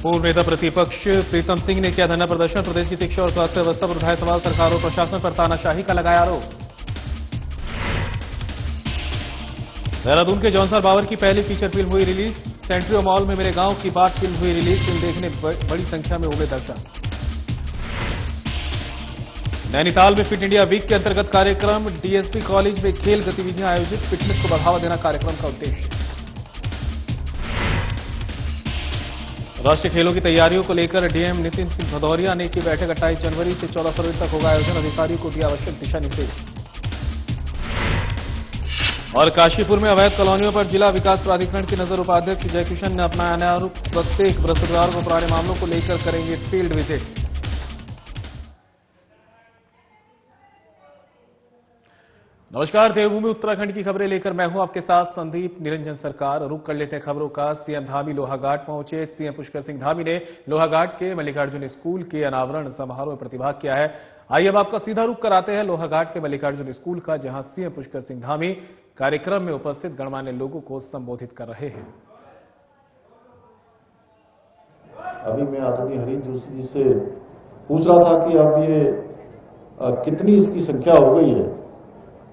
पूर्व नेता प्रतिपक्ष प्रीतम सिंह ने किया धरना प्रदर्शन। प्रदेश की शिक्षा और स्वास्थ्य व्यवस्था पर उठाए सवाल। सरकार और प्रशासन पर तानाशाही का लगाया आरोप। देहरादून के जौनसर बावर की पहली फीचर फिल्म हुई रिलीज। सेंट्रियो मॉल में मेरे गांव की बात फिल्म हुई रिलीज। फिल्म देखने बड़ी संख्या में उमड़े दर्शक। नैनीताल में फिट इंडिया वीक के अंतर्गत कार्यक्रम। डीएसपी कॉलेज में खेल गतिविधियां आयोजित। फिटनेस को बढ़ावा देना कार्यक्रम का उद्देश्य। राष्ट्रीय खेलों की तैयारियों को लेकर डीएम नितिन सिंह भदौरिया ने की बैठक। 28 जनवरी से 14 फरवरी तक होगा आयोजन। अधिकारियों को दिया आवश्यक दिशा निर्देश। और काशीपुर में अवैध कॉलोनियों पर जिला विकास प्राधिकरण की नजर। उपाध्यक्ष जयकिशन ने अपनाया नया रूप। प्रत्येक बृहस्पतिवार को पुराने मामलों को लेकर करेंगे फील्ड विजिट। नमस्कार, देवभूमि उत्तराखंड की खबरें लेकर मैं हूं आपके साथ संदीप निरंजन सरकार। रुक कर लेते हैं खबरों का। सीएम धामी लोहाघाट पहुंचे। सीएम पुष्कर सिंह धामी ने लोहाघाट के मल्लिकार्जुन स्कूल के अनावरण समारोह में प्रतिभाग किया है। आइए अब आपका सीधा रुख कराते हैं लोहाघाट के मल्लिकार्जुन स्कूल का, जहां सीएम पुष्कर सिंह धामी कार्यक्रम में उपस्थित गणमान्य लोगों को संबोधित कर रहे हैं। अभी मैं आदरणीय हरीश जोशी जी से पूछ रहा था कि अब ये कितनी इसकी संख्या हो गई है,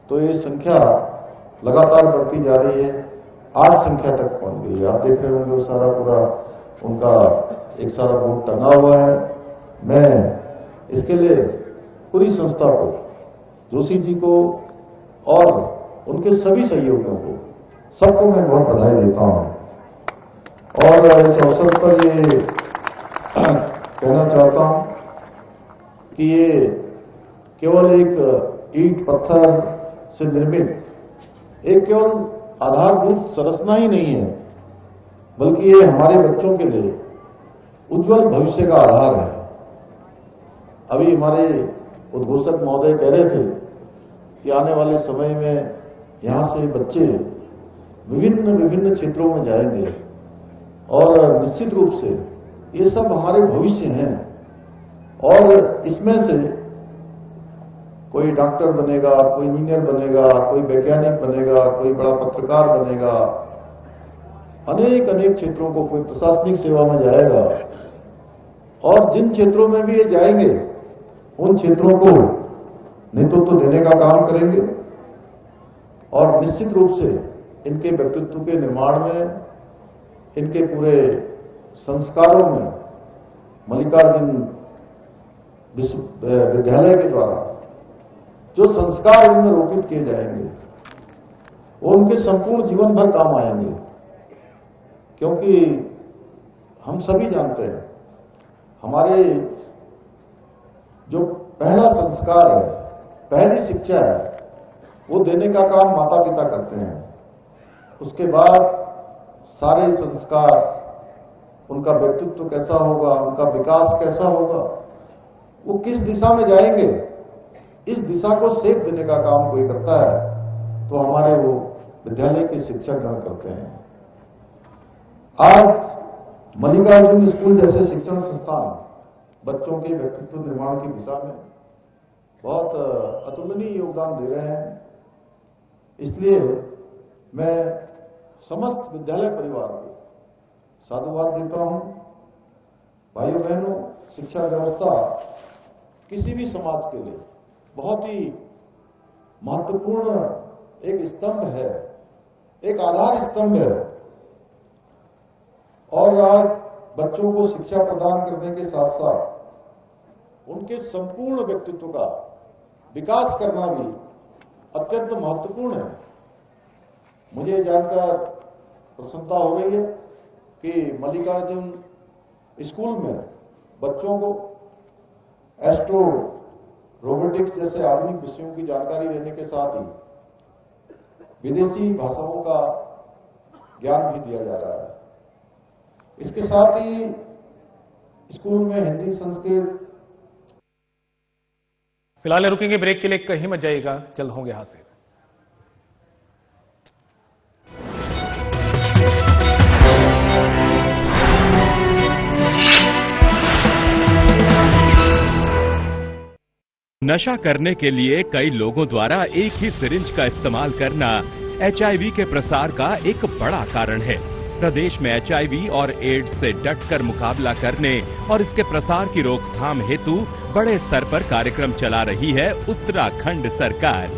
तो ये संख्या लगातार बढ़ती जा रही है। 8 संख्या तक पहुंच गई है। आप देख रहे होंगे वो सारा पूरा उनका एक सारा बोर्ड टंगा हुआ है। मैं इसके लिए पूरी संस्था को, जोशी जी को और उनके सभी सहयोगियों को, सबको मैं बहुत बधाई देता हूं। और इस अवसर पर ये कहना चाहता हूं कि ये केवल एक ईंट पत्थर से निर्मित एक केवल आधारभूत संरचना ही नहीं है, बल्कि ये हमारे बच्चों के लिए उज्जवल भविष्य का आधार है। अभी हमारे उद्घोषक महोदय कह रहे थे कि आने वाले समय में यहां से बच्चे विभिन्न क्षेत्रों में जाएंगे और निश्चित रूप से ये सब हमारे भविष्य हैं। और इसमें से कोई डॉक्टर बनेगा, कोई इंजीनियर बनेगा, कोई वैज्ञानिक बनेगा, कोई बड़ा पत्रकार बनेगा, अनेक क्षेत्रों को, कोई प्रशासनिक सेवा में जाएगा। और जिन क्षेत्रों में भी ये जाएंगे उन क्षेत्रों को नेतृत्व देने का काम करेंगे और निश्चित रूप से इनके व्यक्तित्व के निर्माण में, इनके पूरे संस्कारों में मल्लिकार्जुन विश्वविद्यालय के द्वारा जो संस्कार उनमें रोपित किए जाएंगे वो उनके संपूर्ण जीवन भर काम आएंगे। क्योंकि हम सभी जानते हैं हमारे जो पहला संस्कार है, पहली शिक्षा है, वो देने का काम माता पिता करते हैं। उसके बाद सारे संस्कार, उनका व्यक्तित्व कैसा होगा, उनका विकास कैसा होगा, वो किस दिशा में जाएंगे, इस दिशा को सेध देने का काम कोई करता है तो हमारे वो विद्यालय के शिक्षकगण करते हैं। आज मल्लिकार्जुन स्कूल जैसे शिक्षण संस्थान बच्चों के व्यक्तित्व निर्माण की दिशा में बहुत अतुलनीय योगदान दे रहे हैं। इसलिए मैं समस्त विद्यालय परिवार को साधुवाद देता हूं। भाइयों बहनों, शिक्षा व्यवस्था किसी भी समाज के लिए बहुत ही महत्वपूर्ण एक स्तंभ है, एक आधार स्तंभ है। और आज बच्चों को शिक्षा प्रदान करने के साथ साथ उनके संपूर्ण व्यक्तित्व का विकास करना भी अत्यंत महत्वपूर्ण है। मुझे जानकर प्रसन्नता हो रही है कि मल्लिकार्जुन स्कूल में बच्चों को एस्ट्रो रोबोटिक्स जैसे आधुनिक विषयों की जानकारी देने के साथ ही विदेशी भाषाओं का ज्ञान भी दिया जा रहा है। इसके साथ ही स्कूल में हिंदी, संस्कृत। फिलहाल रुकेंगे ब्रेक के लिए, कहीं मत जाइएगा, जल्द होंगे हासिल। नशा करने के लिए कई लोगों द्वारा एक ही सिरिंज का इस्तेमाल करना HIV के प्रसार का एक बड़ा कारण है। प्रदेश में HIV और एड्स से डटकर मुकाबला करने और इसके प्रसार की रोकथाम हेतु बड़े स्तर पर कार्यक्रम चला रही है उत्तराखंड सरकार।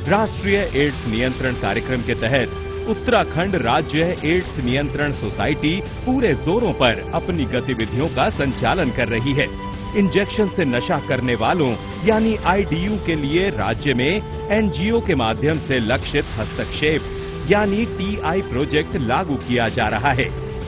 राष्ट्रीय एड्स नियंत्रण कार्यक्रम के तहत उत्तराखंड राज्य एड्स नियंत्रण सोसाइटी पूरे जोरों पर अपनी गतिविधियों का संचालन कर रही है। इंजेक्शन से नशा करने वालों यानी IDU के लिए राज्य में NGO के माध्यम से लक्षित हस्तक्षेप यानी TI प्रोजेक्ट लागू किया जा रहा है।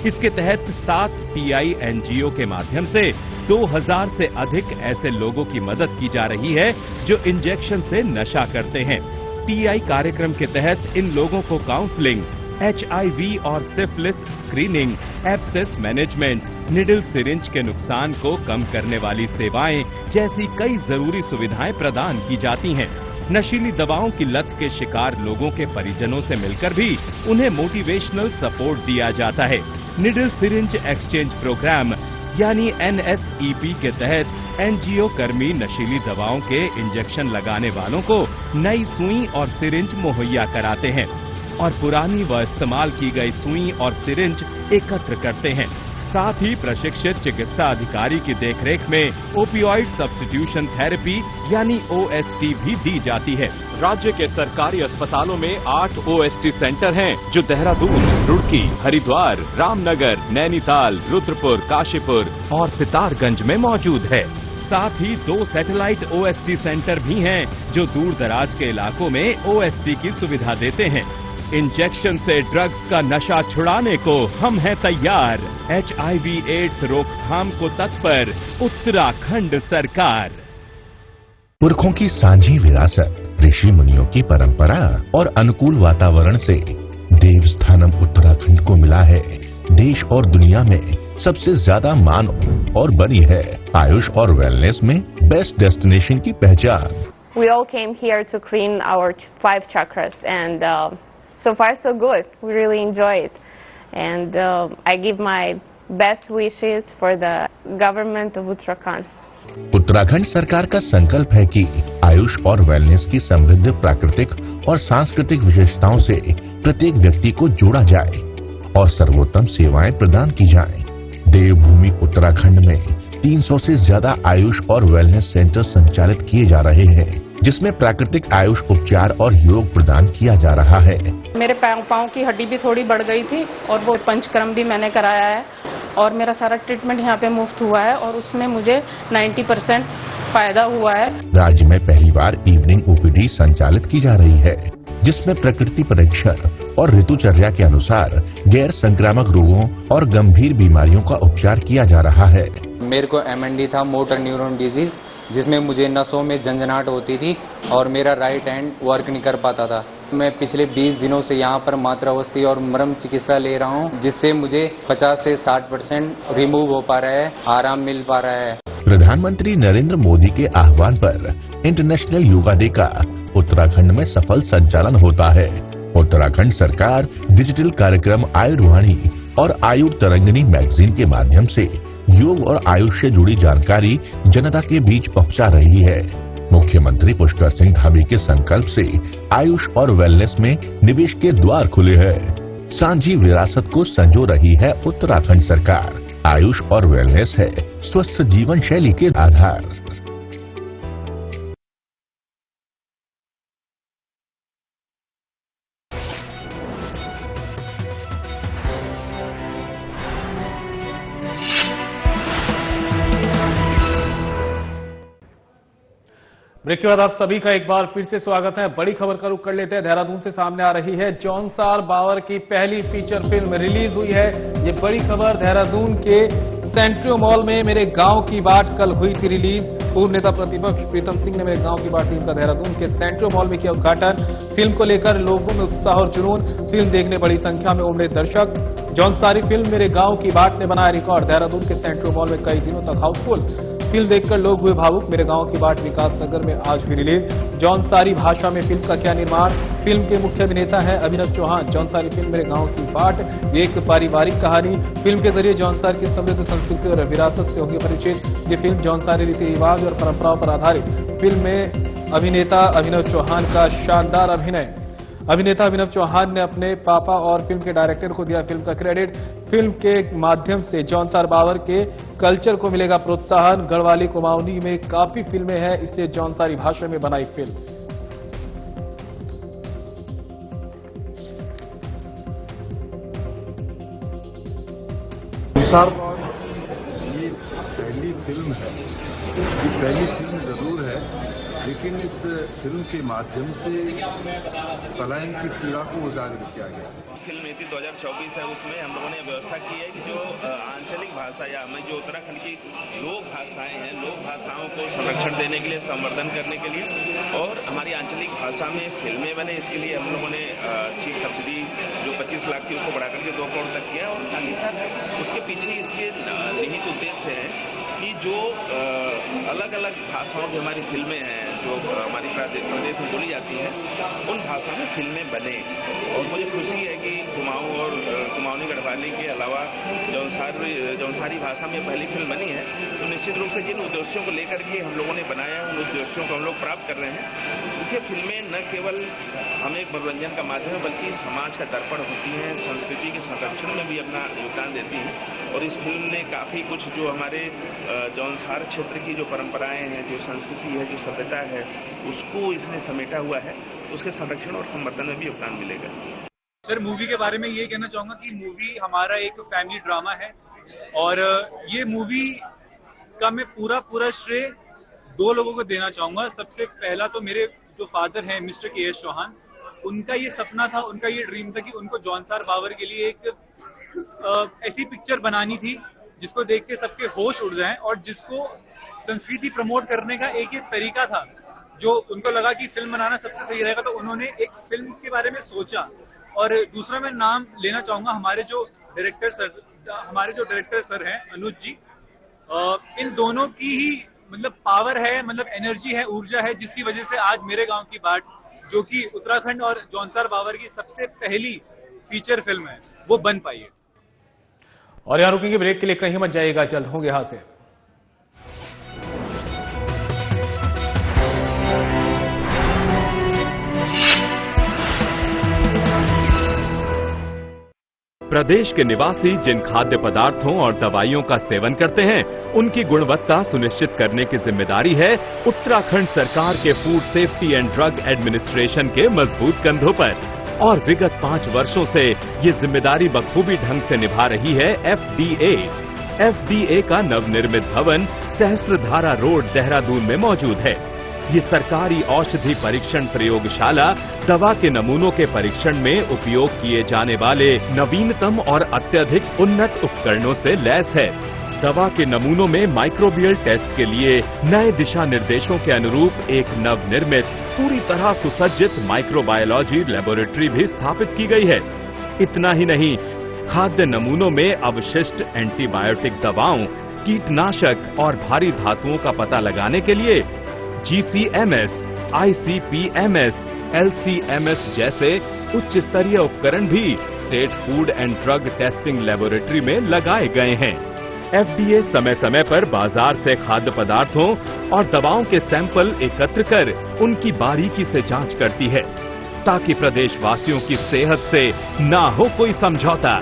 इसके तहत 7 TI NGO के माध्यम से 2000 से अधिक ऐसे लोगों की मदद की जा रही है जो इंजेक्शन से नशा करते हैं। TI कार्यक्रम के तहत इन लोगों को काउंसलिंग, HIV और syphilis screening, abscess management, needle syringe के नुकसान को कम करने वाली सेवाएं जैसी कई जरूरी सुविधाएं प्रदान की जाती हैं। नशीली दवाओं की लत के शिकार लोगों के परिजनों से मिलकर भी उन्हें मोटिवेशनल सपोर्ट दिया जाता है। निडल सिरिंज एक्सचेंज प्रोग्राम यानी NSEP के तहत NGO कर्मी नशीली दवाओं के इंजेक्शन लगाने वालों को नई सुई और सिरिंज मुहैया कराते हैं और पुरानी व इस्तेमाल की गई सुई और सिरिंज एकत्र करते हैं। साथ ही प्रशिक्षित चिकित्सा अधिकारी की देखरेख में ओपियोइड सब्स्टिट्यूशन थेरेपी यानी OST भी दी जाती है। राज्य के सरकारी अस्पतालों में 8 OST सेंटर हैं जो देहरादून, रुड़की, हरिद्वार, रामनगर, नैनीताल, रुद्रपुर, काशीपुर और सितारगंज में मौजूद है। साथ ही 2 सैटेलाइट OST सेंटर भी हैं जो दूर दराज के इलाकों में OST की सुविधा देते हैं। इंजेक्शन से ड्रग्स का नशा छुड़ाने को हम हैं तैयार। HIV एड्स रोकथाम को तत्पर उत्तराखंड सरकार। पुरखों की सांझी विरासत, ऋषि मुनियों की परंपरा और अनुकूल वातावरण से देवस्थानम उत्तराखंड को मिला है देश और दुनिया में सबसे ज्यादा मान और बनी है आयुष और वेलनेस में बेस्ट डेस्टिनेशन की पहचान। We all came here to clean our 5 chakras and so far so good. We really enjoy it and I give my best wishes for the government of Uttarakhand. Uttarakhand सरकार का संकल्प है कि आयुष और wellness की समृद्ध प्राकृतिक और सांस्कृतिक विशेषताओं से प्रत्येक व्यक्ति को जोड़ा जाए और सर्वोत्तम सेवाएं प्रदान की जाएं। देवभूमि उत्तराखंड में 300 से ज्यादा आयुष और वेलनेस सेंटर संचालित किए जा रहे हैं जिसमें प्राकृतिक आयुष उपचार और योग प्रदान किया जा रहा है। मेरे पाँव की हड्डी भी थोड़ी बढ़ गई थी और वो पंचकर्म भी मैंने कराया है और मेरा सारा ट्रीटमेंट यहाँ पे मुफ्त हुआ है और उसमें मुझे 90% फायदा हुआ है। राज्य में पहली बार इवनिंग OPD संचालित की जा रही है जिसमें प्रकृति परीक्षण और ऋतुचर्या के अनुसार गैर संक्रामक रोगों और गंभीर बीमारियों का उपचार किया जा रहा है। मेरे को MND था, मोटर न्यूरॉन डिजीज, जिसमें मुझे नसों में झंझनाहट होती थी और मेरा राइट हैंड वर्क नहीं कर पाता था। मैं पिछले 20 दिनों से यहाँ पर मात्रावस्थी और मरम चिकित्सा ले रहा हूँ जिससे मुझे 50 से 60% रिमूव हो पा रहा है, आराम मिल पा रहा है। प्रधानमंत्री नरेंद्र मोदी के आह्वान पर इंटरनेशनल योगा डे का उत्तराखंड में सफल संचालन होता है। उत्तराखंड सरकार डिजिटल कार्यक्रम आयुर्वाणी और आयु तरंगिणी मैगजीन के माध्यम से योग और आयुष से जुड़ी जानकारी जनता के बीच पहुंचा रही है। मुख्यमंत्री पुष्कर सिंह धामी के संकल्प से आयुष और वेलनेस में निवेश के द्वार खुले हैं। सांझी विरासत को संजो रही है उत्तराखंड सरकार। आयुष और वेलनेस है स्वस्थ जीवन शैली के आधार। ब्रेक के बाद आप सभी का एक बार फिर से स्वागत है। बड़ी खबर का रुख कर लेते हैं। देहरादून से सामने आ रही है जौनसार बावर की पहली फीचर फिल्म रिलीज हुई है। ये बड़ी खबर देहरादून के सेंट्रो मॉल में मेरे गांव की बात कल हुई थी रिलीज। पूर्व नेता प्रतिपक्ष प्रीतम सिंह ने मेरे गांव की बात फिल्म का देहरादून के सेंट्रो मॉल में किया उद्घाटन। फिल्म को लेकर लोगों में उत्साह और जुनून। फिल्म देखने बड़ी संख्या में उमड़े दर्शक। जौनसारी फिल्म मेरे गांव की बात ने बनाया रिकॉर्ड। देहरादून के सेंट्रो मॉल में कई दिनों तक हाउसफुल। फिल्म देखकर लोग हुए भावुक। मेरे गांव की बात विकास नगर में आज हुई रिलीज। जौनसारी भाषा में फिल्म का किया निर्माण। फिल्म के मुख्य अभिनेता है अभिनव चौहान। जौनसारी फिल्म मेरे गांव की बात ये एक पारिवारिक कहानी। फिल्म के जरिए जौनसार की समृद्ध संस्कृति और विरासत से होगी परिचित। ये फिल्म जौनसारी रीति रिवाज और परंपराओं पर आधारित। फिल्म में अभिनेता अभिनव चौहान का शानदार अभिनय। अभिनेता अभिनव चौहान ने अपने पापा और फिल्म के डायरेक्टर को दिया फिल्म का क्रेडिट। फिल्म के माध्यम से जौनसार बावर के कल्चर को मिलेगा प्रोत्साहन। गढ़वाली कुमाऊनी में काफी फिल्में हैं, इसलिए जौनसारी भाषा में बनाई फिल्म। जौनसार ये पहली फिल्म है, ये पहली फिल्म जरूर है, लेकिन इस फिल्म के माध्यम से पलायन की पीड़ा को उजागर किया गया। फिल्म नीति 2024 है, उसमें हम लोगों ने व्यवस्था की है कि जो आंचलिक भाषा या हमें जो उत्तराखंड की लोक भाषाएं हैं, लोक भाषाओं को संरक्षण देने के लिए, संवर्धन करने के लिए और हमारी आंचलिक भाषा में फिल्में बने, इसके लिए हम लोगों ने अच्छी सब्सिडी जो 25 लाख थी उसको बढ़ाकर के 2 करोड़ तक किया। और साथ ही साथ उसके पीछे इसके निहित उद्देश्य है कि जो अलग अलग भाषाओं की हमारी फिल्में हैं, जो हमारी प्रदेश में बोली जाती हैं, उन भाषा में फिल्में बने। और मुझे खुशी है कि कुमाऊं और कुमाऊनी गढ़वाली के अलावा जौनसारी भाषा में पहली फिल्म बनी है। तो निश्चित रूप से जिन उद्देश्यों को लेकर के हम लोगों ने बनाया, उन उद्देश्यों को हम लोग प्राप्त कर रहे हैं। इसलिए फिल्में न केवल हमें एक मनोरंजन का माध्यम है, बल्कि समाज का दर्पण होती हैं, संस्कृति के संरक्षण में भी अपना योगदान देती हैं। और इस फिल्म ने काफी कुछ जो हमारे जौनसार क्षेत्र की जो परंपराएं हैं, जो संस्कृति है, जो सभ्यता है, उसको इसने समेटा हुआ है। उसके संरक्षण और संवर्धन में भी योगदान मिलेगा। सर, मूवी के बारे में ये कहना चाहूंगा कि मूवी हमारा एक फैमिली ड्रामा है और ये मूवी का मैं पूरा श्रेय 2 लोगों को देना चाहूंगा। सबसे पहला तो मेरे जो फादर हैं मिस्टर के.एस. चौहान, उनका ये सपना था, उनका ये ड्रीम था कि उनको जौनसार बावर के लिए एक ऐसी पिक्चर बनानी थी जिसको देख के सबके होश उड़ जाएं और जिसको संस्कृति प्रमोट करने का एक तरीका था जो उनको लगा कि फिल्म बनाना सबसे सही रहेगा। तो उन्होंने एक फिल्म के बारे में सोचा। और दूसरा मैं नाम लेना चाहूंगा हमारे जो डायरेक्टर सर हैं अनुज जी। इन दोनों की ही मतलब पावर है, मतलब एनर्जी है, ऊर्जा है, जिसकी वजह से आज मेरे गांव की बाट, जो कि उत्तराखंड और जौनसार बावर की सबसे पहली फीचर फिल्म है, वो बन पाई है। और यहां रुकेंगे ब्रेक के लिए, कहीं मत जाइएगा, जल्द होंगे हाथ से। प्रदेश के निवासी जिन खाद्य पदार्थों और दवाइयों का सेवन करते हैं, उनकी गुणवत्ता सुनिश्चित करने की जिम्मेदारी है उत्तराखंड सरकार के food safety and drug administration के मजबूत कंधों पर। और विगत 5 वर्षों से ये जिम्मेदारी बखूबी ढंग से निभा रही है FDA। FDA का नवनिर्मित भवन सहस्त्रधारा रोड, देहरादून में मौजूद है। ये सरकारी औषधि परीक्षण प्रयोगशाला दवा के नमूनों के परीक्षण में उपयोग किए जाने वाले नवीनतम और अत्यधिक उन्नत उपकरणों से लैस है। दवा के नमूनों में माइक्रोबियल टेस्ट के लिए नए दिशा निर्देशों के अनुरूप एक नवनिर्मित, पूरी तरह सुसज्जित माइक्रोबायोलॉजी लेबोरेटरी भी स्थापित की गई है। इतना ही नहीं, खाद्य नमूनों में अवशिष्ट एंटीबायोटिक दवाओं, कीटनाशक और भारी धातुओं का पता लगाने के लिए GCMS, ICP-MS, LC-MS जैसे उच्च स्तरीय उपकरण भी state food and drug testing laboratory में लगाए गए हैं। FDA समय समय पर बाजार से खाद्य पदार्थों और दवाओं के सैंपल एकत्र कर उनकी बारीकी से जांच करती है, ताकि प्रदेशवासियों की सेहत से ना हो कोई समझौता।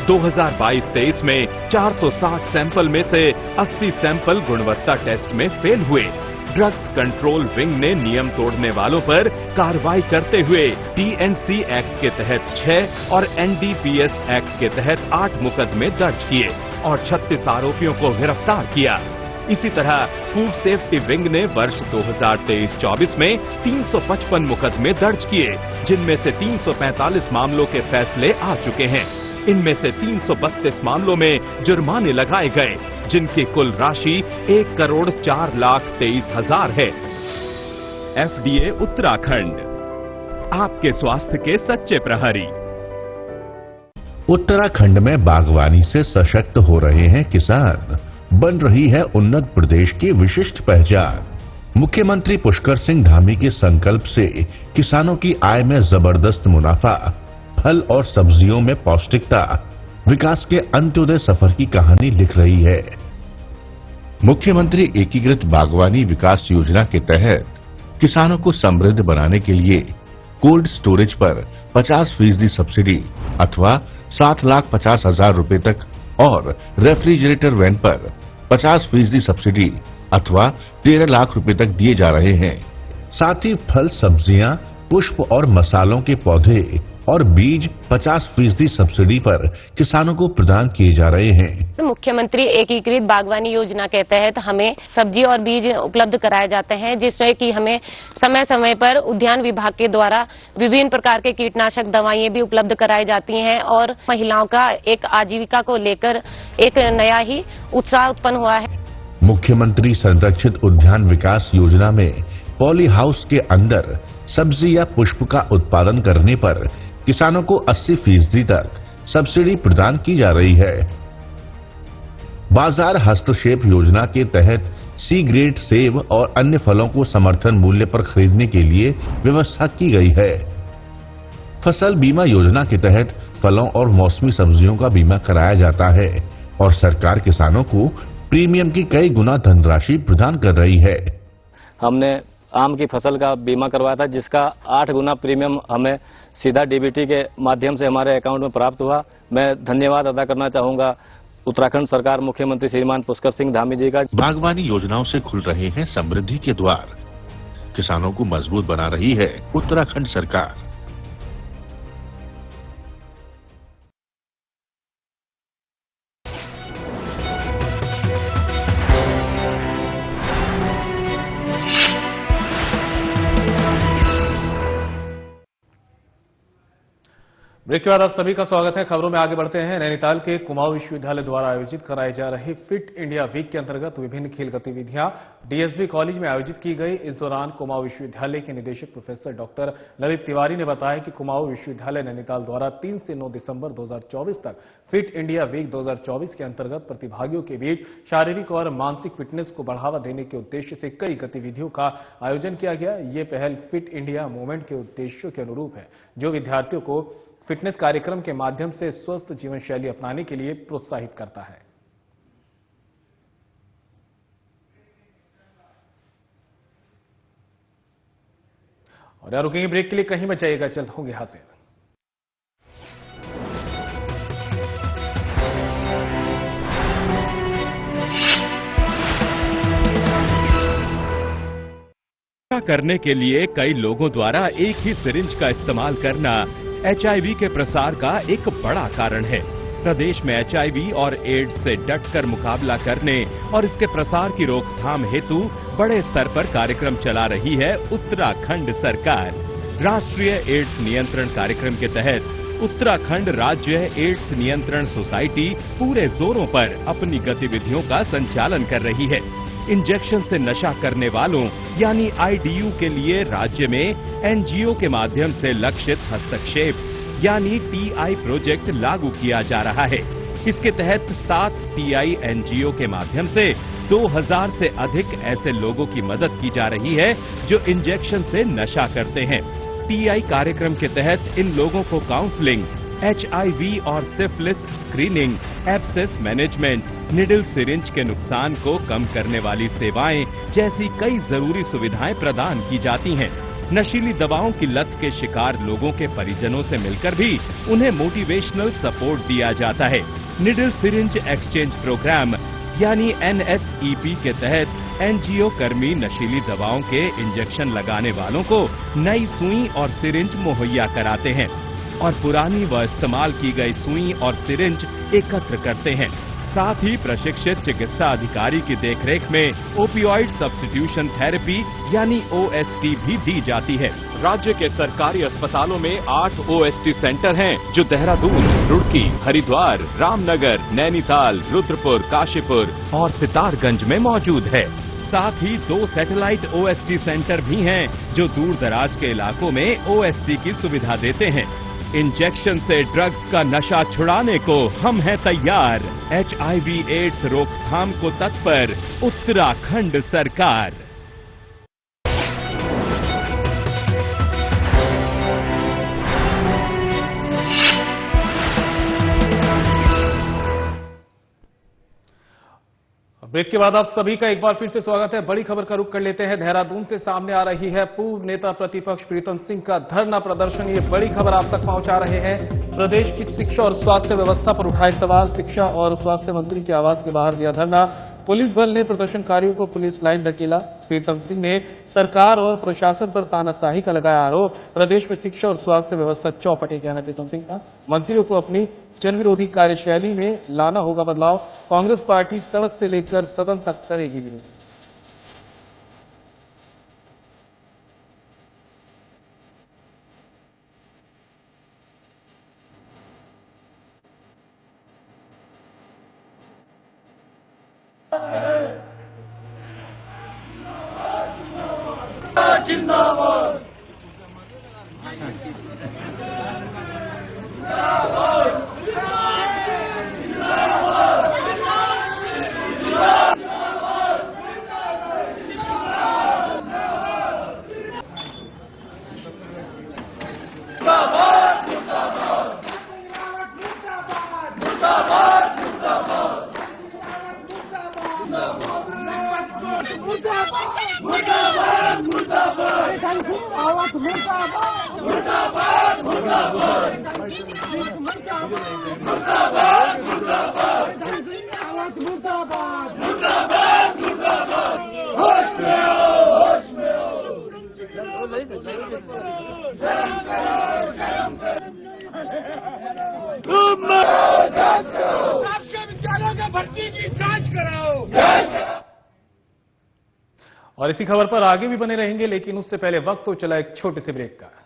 2022-23 में 460 सैंपल में से 80 सैंपल गुणवत्ता टेस्ट में फेल हुए। ड्रग्स कंट्रोल विंग ने नियम तोड़ने वालों पर कार्रवाई करते हुए TNC एक्ट के तहत 6 और NDPS एक्ट के तहत 8 मुकदमे दर्ज किए और 36 आरोपियों को गिरफ्तार किया। इसी तरह फूड सेफ्टी विंग ने वर्ष 2023-24 में 355 मुकदमे दर्ज किए, जिनमें से 345 मामलों के फैसले आ चुके हैं। इनमें से 332 मामलों में जुर्माने लगाए गए, जिनकी कुल राशि 1,04,23,000 है। FDA उत्तराखंड, आपके स्वास्थ्य के सच्चे प्रहरी। उत्तराखंड में बागवानी से सशक्त हो रहे हैं किसान, बन रही है उन्नत प्रदेश की विशिष्ट पहचान। मुख्यमंत्री पुष्कर सिंह धामी के संकल्प से किसानों की आय में जबरदस्त मुनाफा, फल और सब्जियों में पौष्टिकता, विकास के अंत्योदय सफर की कहानी लिख रही है। मुख्यमंत्री एकीकृत बागवानी विकास योजना के तहत किसानों को समृद्ध बनाने के लिए कोल्ड स्टोरेज पर 50% सब्सिडी अथवा 7,50,000 रुपए तक और रेफ्रिजरेटर वैन पर 50% सब्सिडी अथवा 13 लाख रुपए तक दिए जा रहे हैं। साथ ही फल, सब्जियां, पुष्प और मसालों के पौधे और बीज 50% सब्सिडी पर किसानों को प्रदान किए जा रहे हैं। मुख्यमंत्री एकीकृत बागवानी योजना के तहत हमें सब्जी और बीज उपलब्ध कराए जाते हैं, जिसमें कि हमें समय समय पर उद्यान विभाग के द्वारा विभिन्न प्रकार के कीटनाशक दवाइयां भी उपलब्ध कराई जाती हैं और महिलाओं का एक आजीविका को लेकर एक नया ही उत्साह उत्पन्न हुआ है। मुख्यमंत्री संरक्षित उद्यान विकास योजना में पॉली हाउस के अंदर सब्जी या पुष्प का उत्पादन करने पर किसानों को 80% तक सब्सिडी प्रदान की जा रही है। बाजार हस्तक्षेप योजना के तहत सी ग्रेड सेब और अन्य फलों को समर्थन मूल्य पर खरीदने के लिए व्यवस्था की गई है। फसल बीमा योजना के तहत फलों और मौसमी सब्जियों का बीमा कराया जाता है और सरकार किसानों को प्रीमियम की कई गुना धनराशि प्रदान कर रही है। हमने आम की फसल का बीमा करवाया था, जिसका 8 गुना प्रीमियम हमें सीधा डीबीटी के माध्यम से हमारे अकाउंट में प्राप्त हुआ। मैं धन्यवाद अदा करना चाहूंगा उत्तराखंड सरकार, मुख्यमंत्री श्रीमान पुष्कर सिंह धामी जी का। बागवानी योजनाओं से खुल रहे हैं समृद्धि के द्वार, किसानों को मजबूत बना रही है उत्तराखंड सरकार। ब्रेक के बाद आप सभी का स्वागत है। खबरों में आगे बढ़ते हैं। नैनीताल के कुमाऊं विश्वविद्यालय द्वारा आयोजित कराई जा रही फिट इंडिया वीक के अंतर्गत विभिन्न खेल गतिविधियां डीएसबी कॉलेज में आयोजित की गई। इस दौरान कुमाऊं विश्वविद्यालय के निदेशक प्रोफेसर डॉक्टर ललित तिवारी ने बताया कि कुमाऊं विश्वविद्यालय नैनीताल द्वारा 3 से 9 दिसंबर 2024 तक फिट इंडिया वीक 2024 के अंतर्गत प्रतिभागियों के बीच शारीरिक और मानसिक फिटनेस को बढ़ावा देने के उद्देश्य से कई गतिविधियों का आयोजन किया गया। ये पहल फिट इंडिया मूवमेंट के उद्देश्यों के अनुरूप है, जो विद्यार्थियों को फिटनेस कार्यक्रम के माध्यम से स्वस्थ जीवन शैली अपनाने के लिए प्रोत्साहित करता है। और यार रुकेंगे ब्रेक के लिए, कहीं मत जाइएगा, जल्द होंगे हाजिर। करने के लिए कई लोगों द्वारा एक ही सिरिंज का इस्तेमाल करना एचआईवी के प्रसार का एक बड़ा कारण है। प्रदेश में एचआईवी और एड्स से डटकर मुकाबला करने और इसके प्रसार की रोकथाम हेतु बड़े स्तर पर कार्यक्रम चला रही है उत्तराखंड सरकार। राष्ट्रीय एड्स नियंत्रण कार्यक्रम के तहत उत्तराखंड राज्य एड्स नियंत्रण सोसाइटी पूरे जोरों पर अपनी गतिविधियों का संचालन कर रही है। इंजेक्शन से नशा करने वालों यानी आईडीयू के लिए राज्य में एनजीओ के माध्यम से लक्षित हस्तक्षेप यानी टीआई प्रोजेक्ट लागू किया जा रहा है। इसके तहत 7 टीआई एनजीओ के माध्यम से 2000 से अधिक ऐसे लोगों की मदद की जा रही है जो इंजेक्शन से नशा करते हैं। टीआई कार्यक्रम के तहत इन लोगों को काउंसलिंग, एचआईवी और syphilis screening, abscess management, needle syringe के नुकसान को कम करने वाली सेवाएं जैसी कई जरूरी सुविधाएं प्रदान की जाती हैं। नशीली दवाओं की लत के शिकार लोगों के परिजनों से मिलकर भी उन्हें मोटिवेशनल सपोर्ट दिया जाता है। निडल सिरिंज एक्सचेंज प्रोग्राम यानी एनएसईपी के तहत एनजीओ कर्मी नशीली दवाओं के इंजेक्शन लगाने वालों को नई सुई और सिरिंज मुहैया कराते हैं और पुरानी व इस्तेमाल की गई सुई और सिरिंज एकत्र करते हैं। साथ ही प्रशिक्षित चिकित्सा अधिकारी की देखरेख में ओपियोइड सब्स्टिट्यूशन थेरेपी यानी ओएसटी भी दी जाती है। राज्य के सरकारी अस्पतालों में 8 ओएसटी सेंटर हैं, जो देहरादून, रुड़की, हरिद्वार, रामनगर, नैनीताल, रुद्रपुर, काशीपुर और सितारगंज में मौजूद है। साथ ही 2 सैटेलाइट ओएसटी सेंटर भी हैं, जो दूर दराज के इलाकों में ओएसटी की सुविधा देते हैं। इंजेक्शन से ड्रग्स का नशा छुड़ाने को हम हैं तैयार। एचआईवी एड्स रोकथाम को तत्पर उत्तराखंड सरकार। ब्रेक के बाद आप सभी का एक बार फिर से स्वागत है। बड़ी खबर का रुख कर लेते हैं। देहरादून से सामने आ रही है पूर्व नेता प्रतिपक्ष प्रीतम सिंह का धरना प्रदर्शन। ये बड़ी खबर आप तक पहुंचा रहे हैं। प्रदेश की शिक्षा और स्वास्थ्य व्यवस्था पर उठाए सवाल। शिक्षा और स्वास्थ्य मंत्री के आवास के बाहर दिया धरना। पुलिस बल ने प्रदर्शनकारियों को पुलिस लाइन धकेला। प्रीतम सिंह ने सरकार और प्रशासन पर तानाशाही का लगाया आरोप। प्रदेश में शिक्षा और स्वास्थ्य व्यवस्था चौपटे कहना है प्रीतम सिंह का। मंत्रियों को अपनी जनविरोधी कार्यशैली में लाना होगा बदलाव। कांग्रेस पार्टी सड़क से लेकर सदन तक करेगी विरोध। जिंदाबाद और इसी खबर पर आगे भी बने रहेंगे, लेकिन उससे पहले वक्त तो चला एक छोटे से ब्रेक का।